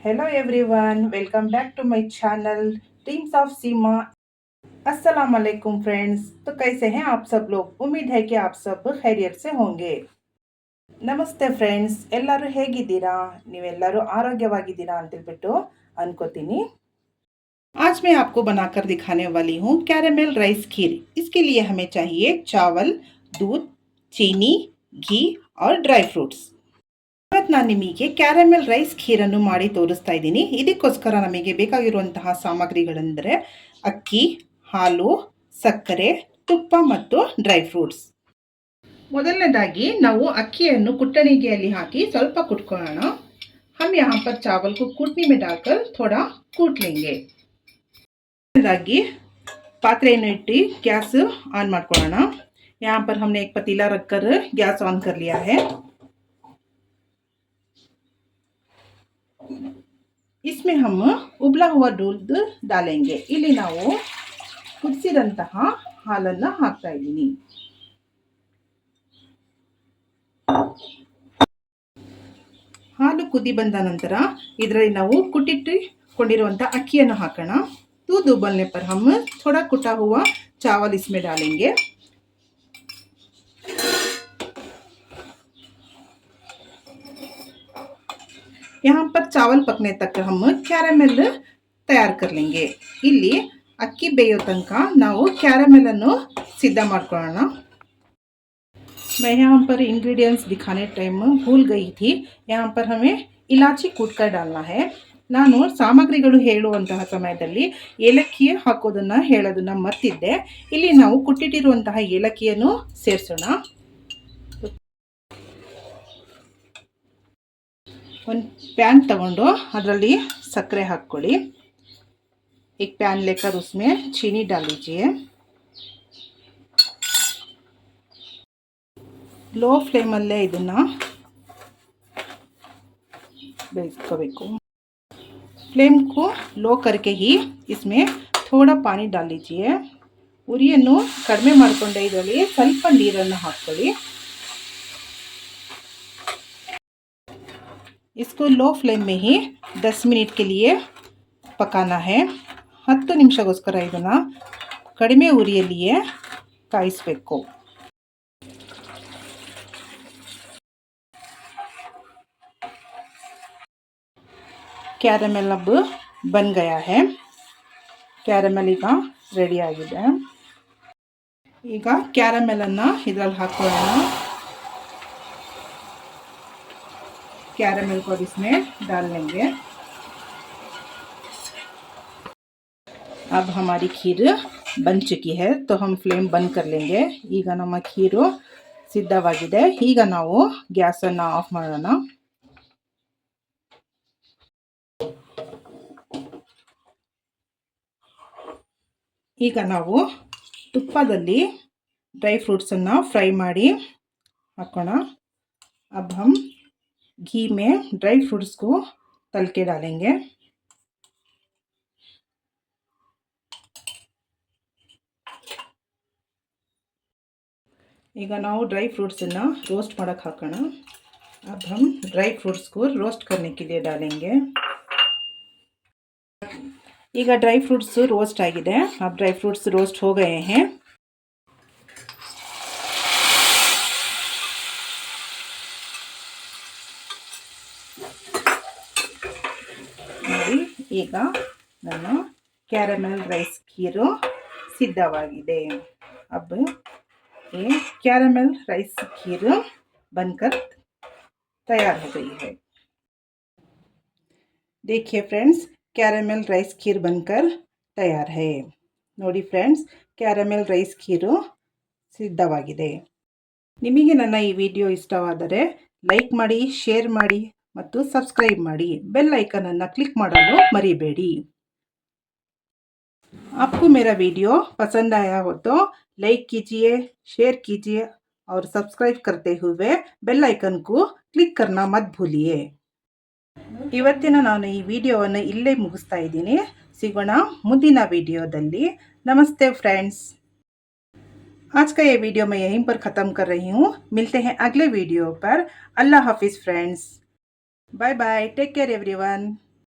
Hello everyone, welcome back to my channel Dreams of Seema. अस्सलाम वालेकुम friends. तो कैसे हैं आप सब लोग? उम्मीद है कि आप सब खैरियत से होंगे। ನಮಸ್ತೆ ಫ್ರೆಂಡ್ಸ್, ಎಲ್ಲರೂ ಹೇಗಿದ್ದೀರಾ? ನೀವೆಲ್ಲರೂ ಆರೋಗ್ಯವಾಗಿದ್ದೀರಾ ಅಂತೇಳ್ಬಿಟ್ಟು ಅನ್ಕೋತೀನಿ। आज मैं आपको बनाकर दिखाने वाली हूँ कैरेमल राइस खीर। इसके लिए हमें चाहिए चावल, दूध, चीनी, घी और ड्राई फ्रूट्स। ಇವತ್ತು ನಾನು ನಿಮಗೆ ಕ್ಯಾರಮೆಲ್ ರೈಸ್ ಖೀರನ್ನು ಮಾಡಿ ತೋರಿಸ್ತಾ ಇದ್ದೀನಿ। ಇದಕ್ಕೋಸ್ಕರ ನಮಗೆ ಬೇಕಾಗಿರುವಂತಹ ಸಾಮಗ್ರಿಗಳೆಂದರೆ ಅಕ್ಕಿ, ಹಾಲು, ಸಕ್ಕರೆ, ತುಪ್ಪ ಮತ್ತು ಡ್ರೈ ಫ್ರೂಟ್ಸ್। ಮೊದಲನೇದಾಗಿ ನಾವು ಅಕ್ಕಿಯನ್ನು ಕುಟ್ಟಣಿಗೆಯಲ್ಲಿ ಹಾಕಿ ಸ್ವಲ್ಪ ಕುಟ್ಕೊಳ್ಳೋಣ। हम यहाँ पर चावल को कूटनी में डालकर थोड़ा कूट लेंगे। ಮೊದಲನೇದಾಗಿ ಪಾತ್ರೆಯನ್ನು ಇಟ್ಟು गैस ऑन ಮಾಡ್ಕೊಳ್ಳೋಣ। यहाँ पर हमने एक पतीला रखकर गैस ऑन कर लिया है। इसमें हम उबला हुआ दूध डालेंगे। ಇಲ್ಲಿ ನಾವು ಕುದಿಸಿದಂತಹ ಹಾಲನ್ನು ಹಾಕ್ತಾ ಇದ್ದೀನಿ। ಹಾಲು ಕುದಿ ಬಂದ ನಂತರ ಇದರಲ್ಲಿ ನಾವು ಕುಟ್ಟಿಟ್ಟುಕೊಂಡಿರುವಂತಹ ಅಕ್ಕಿಯನ್ನು ಹಾಕೋಣ। दूध उबलने पर हम थोड़ा कुटा हुआ चावल इसमें डालेंगे। यहाँ पर चावल पकने तक हम ಕ್ಯಾರಮೆಲ್ तैयार कर लेंगे। ಇಲ್ಲಿ ಅಕ್ಕಿ ಬೇಯೋ ತನಕ ನಾವು ಕ್ಯಾರಮೆಲ್ ಅನ್ನು ಸಿದ್ಧ ಮಾಡ್ಕೊಳ್ಳೋಣ। मैं यहाँ पर इंग्रेडिएंट्स दिखाने टाइम भूल गई थी। यहाँ पर हमें इलायची कूटकर डालना है। ನಾನು ಸಾಮಗ್ರಿಗಳು ಹೇಳುವಂತಹ ಸಮಯದಲ್ಲಿ ಏಲಕ್ಕಿ ಹಾಕೋದನ್ನ ಹೇಳೋದನ್ನ ಮರ್ತಿದ್ದೆ। ಇಲ್ಲಿ ನಾವು ಕುಟ್ಟಿಟ್ಟಿರುವಂತಹ ಏಲಕ್ಕಿಯನ್ನು ಸೇರಿಸೋಣ। ಒಂದು ಪ್ಯಾನ್ ತಗೊಂಡು ಅದರಲ್ಲಿ ಸಕ್ಕರೆ ಹಾಕೊಳ್ಳಿ। एक पैन लेकर उसमें चीनी डाल लीजिए। लो फ्लेम अल्ले ಇದನ್ನ ಬೇಯಿಸ್ಕೋಬೇಕು। फ्लेम को लो करके ही इसमें थोड़ा पानी डाल लीजिए। ಉರಿಯನ್ನು ಕಡಿಮೆ ಮಾಡಿಕೊಂಡೆ ಇದರಲ್ಲಿ ಸ್ವಲ್ಪ ನೀರನ್ನು ಹಾಕೊಳ್ಳಿ। इसको लो फ्लेम में ही 10 मिनट के लिए पकाना है। 10 ನಿಮಿಷಗೋಸ್ಕರ ಇದನ್ನ ಕಡಿಮೆ ಉರಿಯಲ್ಲಿಯೇ ಕಾಯಿಸಬೇಕು। ಕ್ಯಾರಮೆಲ್ अब बन गया है। ಕ್ಯಾರಮೆಲ್ ಈಗ ರೆಡಿ ಆಗಿದೆ। ಈಗ ಕ್ಯಾರಮೆಲ್ ಅನ್ನು ಇದರಲ್ಲಿ ಹಾಕೋಣ। कैरेमल को इसमें डाल लेंगे। अब हमारी खीर बन चुकी है तो हम फ्लेम बंद कर लेंगे। ಈಗ ನಮ್ಮ ಖೀರು ಸಿದ್ಧವಾಗಿದೆ। ಈಗ ನಾವು ಗ್ಯಾಸ್ ಅನ್ನು ಆಫ್ ಮಾಡೋಣ। ಈಗ ನಾವು ತುಪ್ಪದಲ್ಲಿ ಡ್ರೈ ಫ್ರೂಟ್ಸ್ ಅನ್ನು ಫ್ರೈ ಮಾಡಿ ಹಾಕೋಣ। अब हम घी में ड्राई फ्रूट्स को तल के डालेंगे। ಈಗ ನಾವು ड्राई फ्रूट्स ಅನ್ನು रोस्ट ಮಾಡಕ್ಕೆ ಹಾಕೋಣ। अब हम ड्राई फ्रूट्स को रोस्ट करने के लिए डालेंगे। ಈಗ ड्राई फ्रूट्स रोस्ट आಗಿದೆ। अब ड्राई फ्रूट्स रोस्ट हो गए हैं। ಈಗ ನನ್ನ ಕ್ಯಾರಮೆಲ್ ರೈಸ್ ಖೀರು ಸಿದ್ಧವಾಗಿದೆ। अब ये कैरेमल राइस खीर बनकर तैयार हो गई है। देखिए फ्रेंड्स, कैरेमल राइस खीर बनकर तैयार है। ನೋಡಿ ಫ್ರೆಂಡ್ಸ್, ಕ್ಯಾರಮೆಲ್ ರೈಸ್ ಖೀರು ಸಿದ್ಧವಾಗಿದೆ। ನಿಮಗೆ ನನ್ನ ಈ ವಿಡಿಯೋ ಇಷ್ಟವಾದರೆ ಲೈಕ್ ಮಾಡಿ, ಶೇರ್ ಮಾಡಿ ಮತ್ತು ಸಬ್ಸ್ಕ್ರೈಬ್ ಮಾಡಿ। बेल आइकन अನ್ನು क्लिक ಮಾಡಲು ಮರಿಬೇಡಿ। आपको मेरा वीडियो पसंद आया हो तो लाइक कीजिए, शेयर कीजिए और सब्सक्राइब करते हुए बेल आइकन को क्लिक करना मत भूलिए। ಇವತ್ತಿನ ನಾನು ಈ ವಿಡಿಯೋವನ್ನು ಇಲ್ಲೇ ಮುಗಿಸ್ತಾ ಇದ್ದೀನಿ। ಸಿಗೋಣ ಮುಂದಿನ ವಿಡಿಯೋದಲ್ಲಿ। नमस्ते फ्रेंड्स। आज का ये वीडियो मैं यहीं पर ख़त्म कर रही हूँ। मिलते हैं अगले वीडियो पर। अल्लाह हाफिज़ friends. Bye bye. Take care everyone.